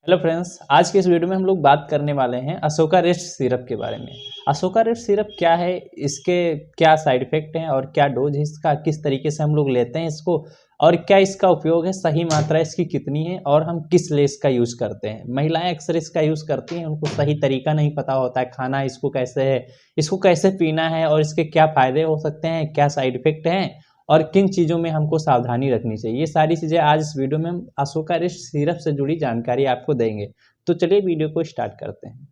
Hello friends, आज के इस वीडियो में हम लोग बात करने वाले हैं अशोका रेस्ट सिरप के बारे में। अशोका रेस्ट सिरप क्या है, इसके क्या साइड इफेक्ट हैं और क्या डोज है इसका, किस तरीके से हम लोग लेते हैं इसको और क्या इसका उपयोग है, सही मात्रा इसकी कितनी है और हम किस लिए इसका यूज़ करते हैं। महिलाएं अक्सर इसका यूज़ करती हैं, उनको सही तरीका नहीं पता होता है, खाना इसको कैसे है, इसको कैसे पीना है और इसके क्या फ़ायदे हो सकते हैं, क्या साइड इफेक्ट हैं और किन चीज़ों में हमको सावधानी रखनी चाहिए। ये सारी चीज़ें आज इस वीडियो में हम अशोका रेस्ट सिरप से जुड़ी जानकारी आपको देंगे। तो चलिए वीडियो को स्टार्ट करते हैं।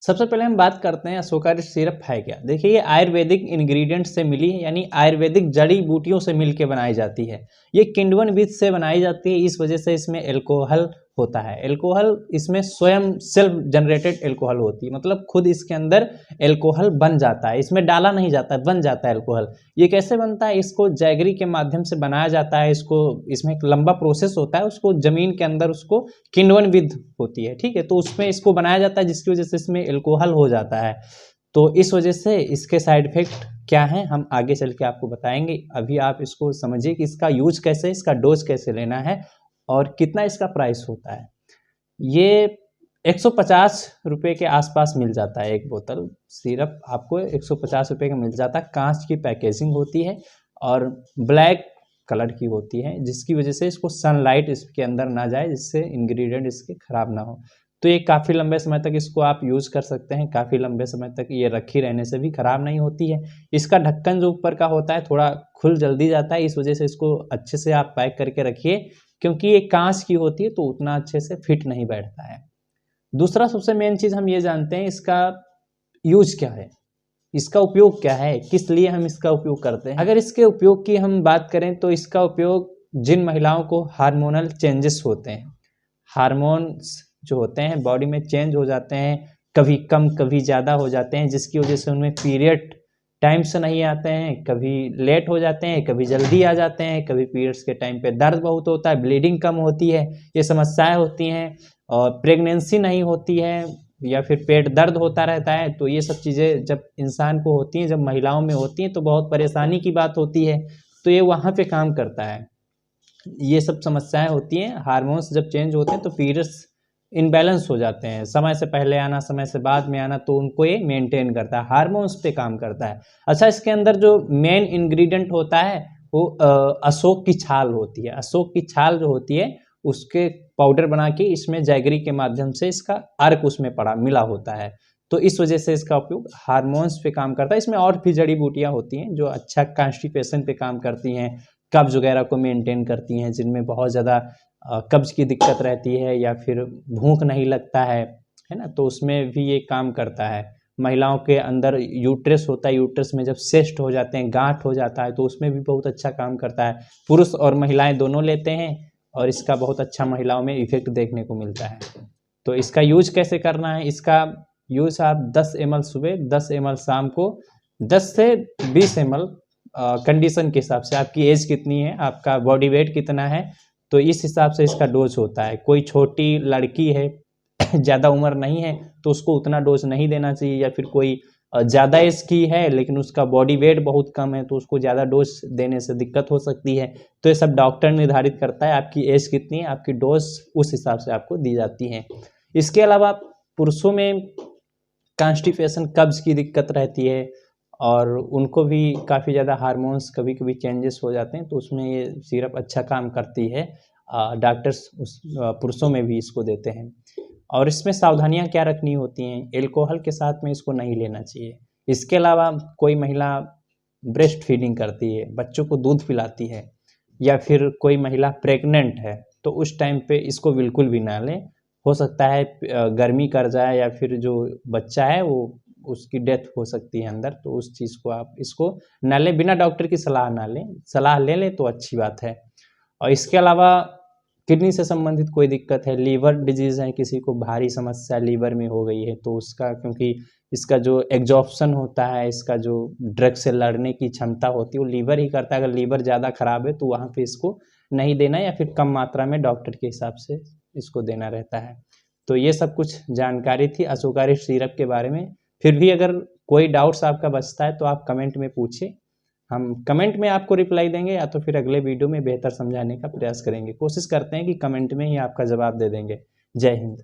सबसे पहले हम बात करते हैं अशोका रेस्ट सिरप है क्या। देखिए, ये आयुर्वेदिक इंग्रेडिएंट से मिली है, यानी आयुर्वेदिक जड़ी बूटियों से मिलकर बनाई जाती है। ये किण्वन बीज से बनाई जाती है, इस वजह से इसमें एल्कोहल होता है। एल्कोहल इसमें स्वयं सेल्फ जनरेटेड एल्कोहल होती है, मतलब खुद इसके अंदर एल्कोहल बन जाता है, इसमें डाला नहीं जाता, बन जाता है एल्कोहल। ये कैसे बनता है, इसको जैगरी के माध्यम से बनाया जाता है। इसमें एक लंबा प्रोसेस होता है, उसको जमीन के अंदर उसको किण्वन विधि होती है, ठीक है, तो उसमें इसको बनाया जाता है, जिसकी वजह से इसमें एल्कोहल हो जाता है। तो इस वजह से इसके साइड इफेक्ट क्या है हम आगे चल के आपको बताएंगे। अभी आप इसको समझिए कि इसका यूज कैसे, इसका डोज कैसे लेना है और कितना इसका प्राइस होता है। ये 150 रुपये के आसपास मिल जाता है, एक बोतल सिरप आपको 150 रुपये का मिल जाता है। कांच की पैकेजिंग होती है और ब्लैक कलर की होती है, जिसकी वजह से इसको सनलाइट इसके अंदर ना जाए, जिससे इंग्रेडिएंट इसके खराब ना हो। तो ये काफ़ी लंबे समय तक इसको आप यूज़ कर सकते हैं, काफ़ी लंबे समय तक ये रखी रहने से भी ख़राब नहीं होती है। इसका ढक्कन जो ऊपर का होता है थोड़ा खुल जल्दी जाता है, इस वजह से इसको अच्छे से आप पैक करके रखिए, क्योंकि ये कांच की होती है तो उतना अच्छे से फिट नहीं बैठता है। दूसरा सबसे मेन चीज़ हम ये जानते हैं इसका यूज क्या है, इसका उपयोग क्या है, किस लिए हम इसका उपयोग करते हैं। अगर इसके उपयोग की हम बात करें तो इसका उपयोग जिन महिलाओं को हार्मोनल चेंजेस होते हैं, हार्मोन्स जो होते हैं बॉडी में चेंज हो जाते हैं, कभी कम कभी ज़्यादा हो जाते हैं, जिसकी वजह से उनमें पीरियड टाइम से नहीं आते हैं, कभी लेट हो जाते हैं, कभी जल्दी आ जाते हैं, कभी पीरियड्स के टाइम पे दर्द बहुत होता है, ब्लीडिंग कम होती है, ये समस्याएं होती हैं और प्रेगनेंसी नहीं होती है या फिर पेट दर्द होता रहता है। तो ये सब चीज़ें जब इंसान को होती हैं, जब महिलाओं में होती हैं तो बहुत परेशानी की बात होती है। तो ये वहाँ पे काम करता है। ये सब समस्याएं होती हैं, हार्मोन्स जब चेंज होते हैं तो पीरियड्स इनबैलेंस हो जाते हैं, समय से पहले आना, समय से बाद में आना, तो उनको ये मेंटेन करता है, हार्मोन्स पे काम करता है। अच्छा, इसके अंदर जो मेन इंग्रेडिएंट होता है वो अशोक की छाल होती है। अशोक की छाल जो होती है उसके पाउडर बना के इसमें जैगरी के माध्यम से इसका अर्क उसमें पड़ा मिला होता है, तो इस वजह से इसका उपयोग हार्मोन्स पे काम करता है। इसमें और भी जड़ी बूटियाँ होती हैं जो अच्छा कॉन्स्टिपेशन पे काम करती हैं, कब्ज वगैरह को मेंटेन करती हैं, जिनमें बहुत ज़्यादा कब्ज की दिक्कत रहती है या फिर भूख नहीं लगता है ना, तो उसमें भी ये काम करता है। महिलाओं के अंदर यूट्रस होता है, यूट्रस में जब सिस्ट हो जाते हैं, गांठ हो जाता है, तो उसमें भी बहुत अच्छा काम करता है। पुरुष और महिलाएं दोनों लेते हैं और इसका बहुत अच्छा महिलाओं में इफेक्ट देखने को मिलता है। तो इसका यूज कैसे करना है, इसका यूज आप 10 ml सुबह, 10 ml शाम को, 10 से 20 ml कंडीशन के हिसाब से, आपकी एज कितनी है, आपका बॉडी वेट कितना है, तो इस हिसाब से इसका डोज होता है। कोई छोटी लड़की है ज़्यादा उम्र नहीं है तो उसको उतना डोज नहीं देना चाहिए, या फिर कोई ज़्यादा एज की है लेकिन उसका बॉडी वेट बहुत कम है तो उसको ज़्यादा डोज देने से दिक्कत हो सकती है। तो ये सब डॉक्टर निर्धारित करता है, आपकी एज कितनी है, आपकी डोज उस हिसाब से आपको दी जाती है। इसके अलावा पुरुषों में कॉन्स्टिपेशन, कब्ज की दिक्कत रहती है और उनको भी काफ़ी ज़्यादा हार्मोन्स कभी कभी चेंजेस हो जाते हैं, तो उसमें ये सिरप अच्छा काम करती है। डॉक्टर्स उस पुरुषों में भी इसको देते हैं। और इसमें सावधानियां क्या रखनी होती हैं, एल्कोहल के साथ में इसको नहीं लेना चाहिए। इसके अलावा कोई महिला ब्रेस्ट फीडिंग करती है, बच्चों को दूध पिलाती है, या फिर कोई महिला प्रेग्नेंट है, तो उस टाइम पे इसको बिल्कुल भी ना लें। हो सकता है गर्मी कर जाए या फिर जो बच्चा है वो उसकी डेथ हो सकती है अंदर, तो उस चीज़ को आप इसको ना लें, बिना डॉक्टर की सलाह ना लें। सलाह ले लें तो अच्छी बात है। और इसके अलावा किडनी से संबंधित कोई दिक्कत है, लीवर डिजीज़ है, किसी को भारी समस्या लीवर में हो गई है, तो उसका, क्योंकि इसका जो एग्जॉर्प्शन होता है, इसका जो ड्रग से लड़ने की क्षमता होती है वो लीवर ही करता है। अगर लीवर ज़्यादा खराब है तो वहाँ पे इसको नहीं देना, या फिर कम मात्रा में डॉक्टर के हिसाब से इसको देना रहता है। तो ये सब कुछ जानकारी थी अशोका रेस्ट सिरप के बारे में। फिर भी अगर कोई डाउट्स आपका बचता है तो आप कमेंट में पूछिए, हम कमेंट में आपको रिप्लाई देंगे या तो फिर अगले वीडियो में बेहतर समझाने का प्रयास करेंगे। कोशिश करते हैं कि कमेंट में ही आपका जवाब दे देंगे। जय हिंद।